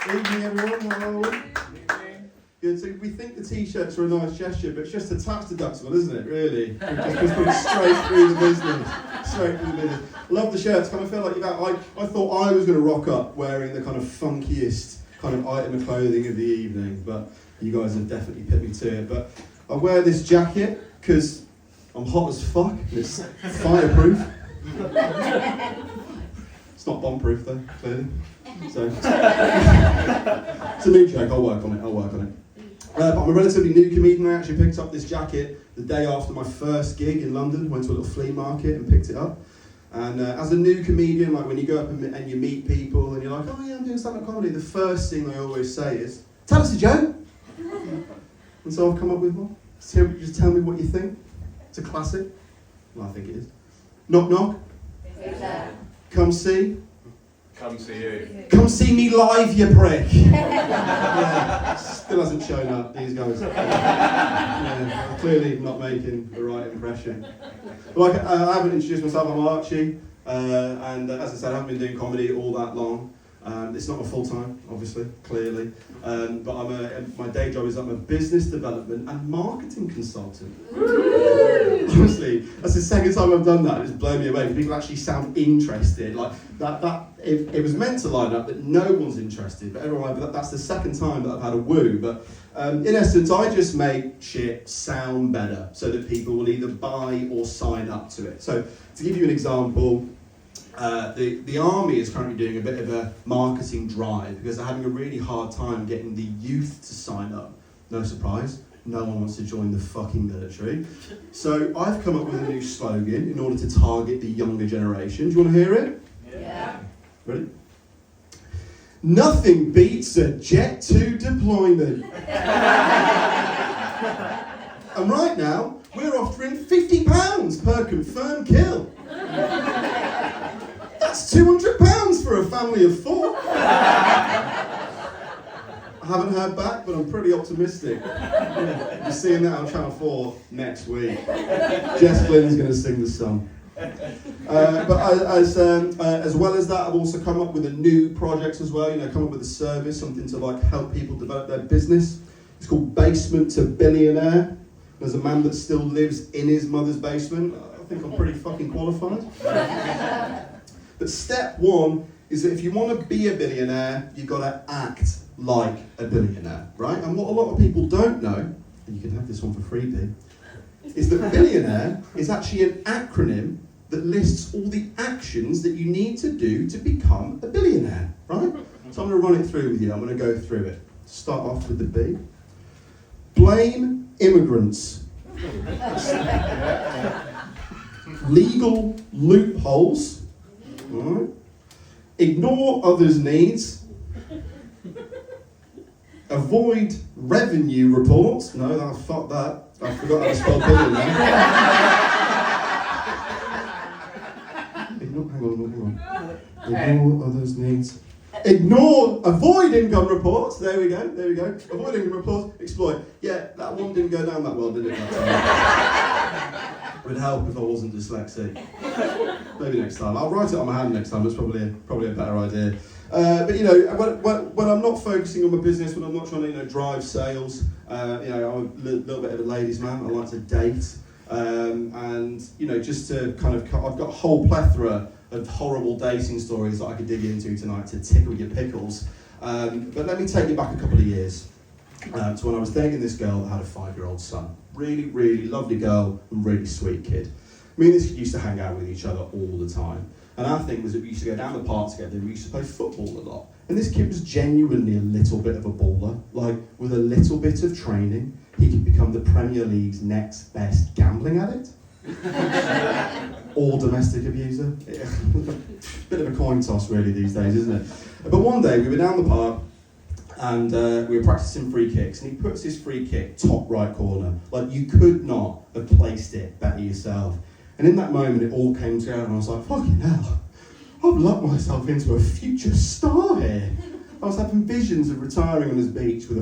Evening, everyone. How are we? Good. So we think the t-shirts are a nice gesture, but it's just a tax deductible, isn't it? Really, just put it straight through the business. Straight through the business. Love the shirts. Kind of feel like I thought I was going to rock up wearing the kind of funkiest kind of item of clothing of the evening, but you guys have definitely put me to it. But I wear this jacket because I'm hot as fuck and it's fireproof. It's not bomb-proof though, clearly. So it's a new joke. I'll work on it. But I'm a relatively new comedian. I actually picked up this jacket the day after my first gig in London. Went to a little flea market and picked it up. And as a new comedian, like when you go up and you meet people and you're like, oh yeah, I'm doing stand-up comedy, the first thing they always say is, tell us a joke. And so I've come up with one. Just tell me what you think. It's a classic. Well, I think it is. Knock knock. Come see. Come see you. Come see me live, you prick. Yeah, still hasn't shown up, these guys. Yeah, clearly not making the right impression. Like, I haven't introduced myself, I'm Archie. And as I said, I haven't been doing comedy all that long. It's not my full time, obviously, clearly. But my day job is I'm a business development and marketing consultant. Honestly, that's the second time I've done that. It's blown me away. People actually sound interested. Like that. It was meant to line up that no one's interested, but everyone. But that's the second time that I've had a woo. But in essence, I just make shit sound better so that people will either buy or sign up to it. So to give you an example. The army is currently doing a bit of a marketing drive because they're having a really hard time getting the youth to sign up. No surprise, no one wants to join the fucking military. So I've come up with a new slogan in order to target the younger generation. Do you want to hear it? Yeah. Ready? Nothing beats a Jet 2 deployment. And right now, we're offering £50 per confirmed kill. That's £200 for a family of 4. I haven't heard back, but I'm pretty optimistic. You're seeing that on Channel 4 next week. Jess Glynne's going to sing the song. But as well as that, I've also come up with a new project as well. Come up with a service, something to like help people develop their business. It's called Basement to Billionaire. There's a man that still lives in his mother's basement. I think I'm pretty fucking qualified. But step one is that if you want to be a billionaire, you've got to act like a billionaire, right? And what a lot of people don't know, and you can have this one for free, Pete, is that billionaire is actually an acronym that lists all the actions that you need to do to become a billionaire, right? So I'm going to run it through with you. I'm going to go through it. Start off with the B. Blame immigrants. Legal loopholes. Right. Ignore others' needs. Avoid revenue reports. No, fuck that. I forgot how to spell billionaire. Hang on. Ignore others' needs. Avoid income reports. There we go. Avoid income reports. Exploit. Yeah, that one didn't go down that well, did it? It would help if I wasn't dyslexic. Maybe next time. I'll write it on my hand next time. It's probably a better idea. But when I'm not focusing on my business, when I'm not trying to drive sales, I'm a little bit of a ladies' man. I like to date, and just to kind of, I've got a whole plethora of horrible dating stories that I could dig into tonight to tickle your pickles. But let me take you back a couple of years to when I was dating this girl that had a 5-year-old son. Really, really lovely girl and really sweet kid. Me and this kid used to hang out with each other all the time. And our thing was that we used to go down the park together and we used to play football a lot. And this kid was genuinely a little bit of a baller. Like, with a little bit of training, he could become the Premier League's next best gambling addict. Or domestic abuser. Bit of a coin toss really these days, isn't it? But one day we were down the park and we were practicing free kicks, and he puts his free kick top right corner. Like, you could not have placed it better yourself. And in that moment, it all came together, and I was like, fucking hell, I've locked myself into a future star here. I was having visions of retiring on his beach with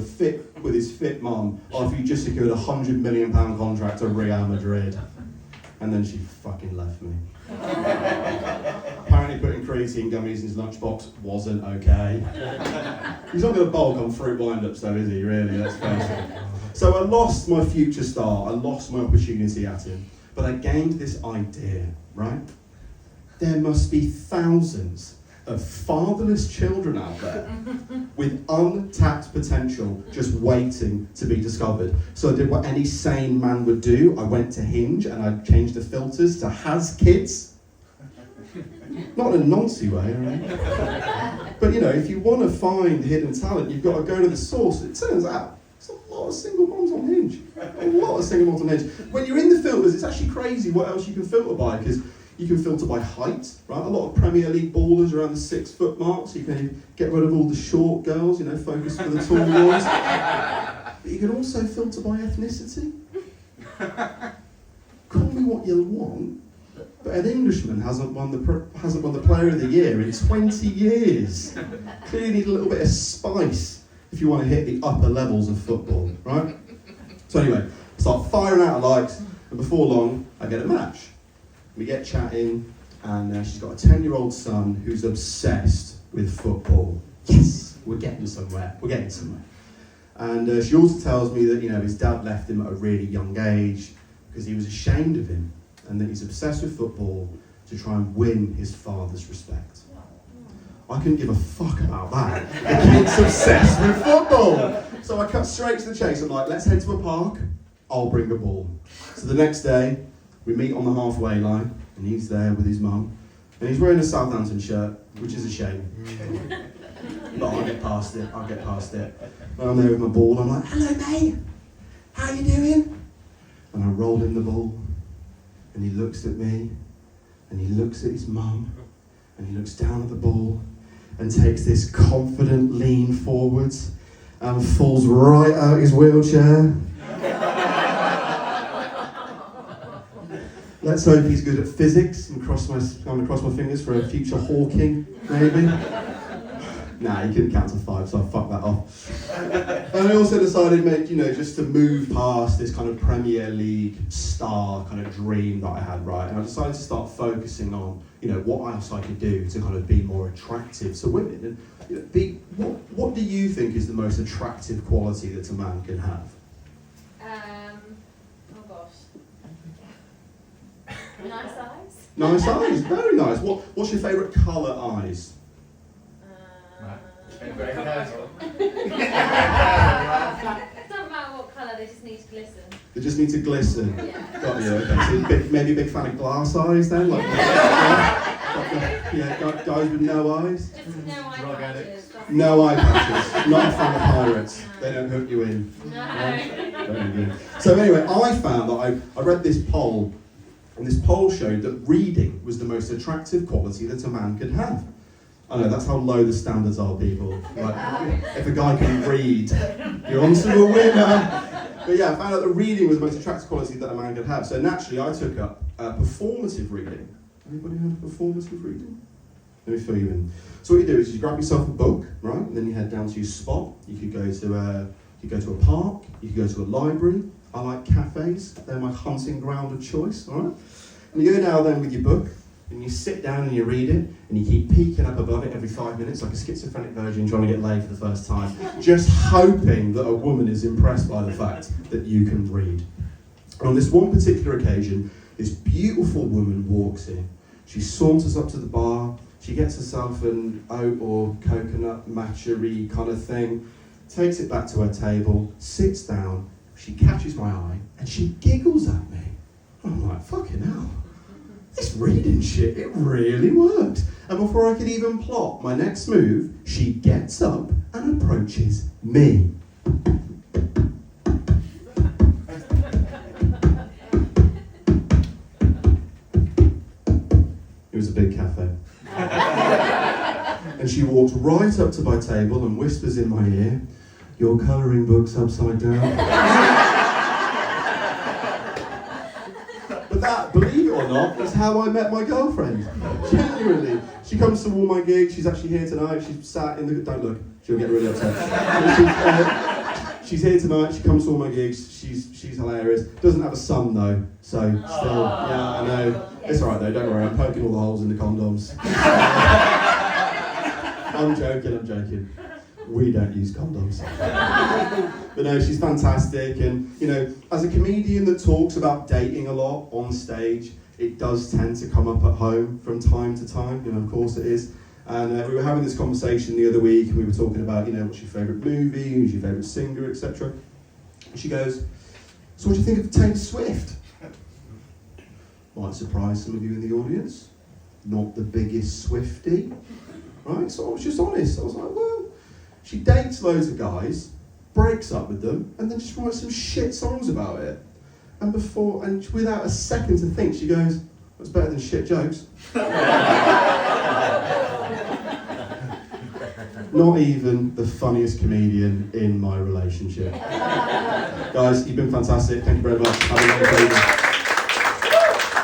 his fit mum after he just secured a £100 million contract at Real Madrid. And then she fucking left me. Apparently apparently putting creatine gummies in his lunchbox wasn't okay. He's not going to bulk on fruit wind-ups though, is he, really? Let's face it. So I lost my future star, I lost my opportunity at him, but I gained this idea, right? There must be thousands of fatherless children out there with untapped potential just waiting to be discovered. So I did what any sane man would do. I went to Hinge and I changed the filters to has kids. Not in a noncy way, right? But you know, if you want to find hidden talent, you've got to go to the source. It turns out there's a lot of single moms on Hinge. A lot of single moms on Hinge. When you're in the filters, it's actually crazy what else you can filter by, because you can filter by height, right? A lot of Premier League ballers around the 6 foot mark, so you can get rid of all the short girls, you know, focus for the tall ones. But you can also filter by ethnicity. Call me what you want, but an Englishman hasn't won the Player of the Year in 20 years. Clearly need a little bit of spice if you want to hit the upper levels of football, right? So anyway, start firing out likes, and before long, I get a match. We get chatting, and she's got a 10-year-old son who's obsessed with football. Yes, we're getting somewhere. And she also tells me that, you know, his dad left him at a really young age because he was ashamed of him, and that he's obsessed with football to try and win his father's respect. I couldn't give a fuck about that. The kid's obsessed with football. So I cut straight to the chase. I'm like, let's head to a park. I'll bring a ball. So the next day, we meet on the halfway line, and he's there with his mum, and he's wearing a Southampton shirt, which is a shame. But I'll get past it. When I'm there with my ball, I'm like, hello mate, how you doing? And I roll him the ball, and he looks at me, and he looks at his mum, and he looks down at the ball, and takes this confident lean forwards, and falls right out his wheelchair. Let's hope he's good at physics and cross my fingers for a future Hawking, maybe. Nah, he couldn't count to 5, so I fucked that off. And I also decided, mate, you know, just to move past this kind of Premier League star kind of dream that I had, right? And I decided to start focusing on, you know, what else I could do to kind of be more attractive to women. And you know, what do you think is the most attractive quality that a man can have? Oh gosh. Nice eyes. Nice eyes, very nice. What's your favourite colour eyes? Doesn't matter what colour, they just need to glisten. They just need to glisten. Yeah. Got you, okay. So maybe a big fan of glass eyes then? Like, guys with no eyes? Just no eye Drug patches. No eye patches. Not a fan of pirates. They don't hook you in. No. Very good. So anyway, I found that I read this poll, and this poll showed that reading was the most attractive quality that a man could have. I know, that's how low the standards are, people. Like, if a guy can read, you're on to a winner. But yeah, I found out that reading was the most attractive quality that a man could have. So naturally, I took up performative reading. Anybody heard of performative reading? Let me fill you in. So what you do is you grab yourself a book, right? And then you head down to your spot. You could go to a park. You could go to a library. I like cafes. They're my hunting ground of choice, all right? And you go down then with your book, and you sit down and you read it, and you keep peeking up above it every 5 minutes like a schizophrenic virgin trying to get laid for the first time, just hoping that a woman is impressed by the fact that you can read. And on this one particular occasion, this beautiful woman walks in. She saunters up to the bar, she gets herself an oat or coconut matcha-y kind of thing, takes it back to her table, sits down, she catches my eye, and she giggles at me. I'm like, fucking hell. This reading shit, it really worked. And before I could even plot my next move, she gets up and approaches me. It was a big cafe. And she walks right up to my table and whispers in my ear, "Your colouring book's upside down." But that, believe it or not, is how I met my girlfriend. Genuinely. She comes to all my gigs. She's actually here tonight. She's sat in the... Don't look. She'll get really upset. She's here tonight. She comes to all my gigs. She's hilarious. Doesn't have a son, though. So, still, yeah, I know. It's alright though, don't worry, I'm poking all the holes in the condoms. I'm joking. We don't use condoms. But no, she's fantastic, and you know, as a comedian that talks about dating a lot on stage, it does tend to come up at home from time to time, you know, of course it is. And we were having this conversation the other week, and we were talking about, you know, what's your favourite movie, who's your favourite singer, etc. And she goes, so what do you think of Taylor Swift? Might surprise some of you in the audience. Not the biggest Swiftie, right? So I was just honest. I was like, well, she dates loads of guys, breaks up with them, and then just writes some shit songs about it. And without a second to think, she goes, "That's better than shit jokes." Not even the funniest comedian in my relationship. Guys, you've been fantastic. Thank you very much. Have a lovely evening.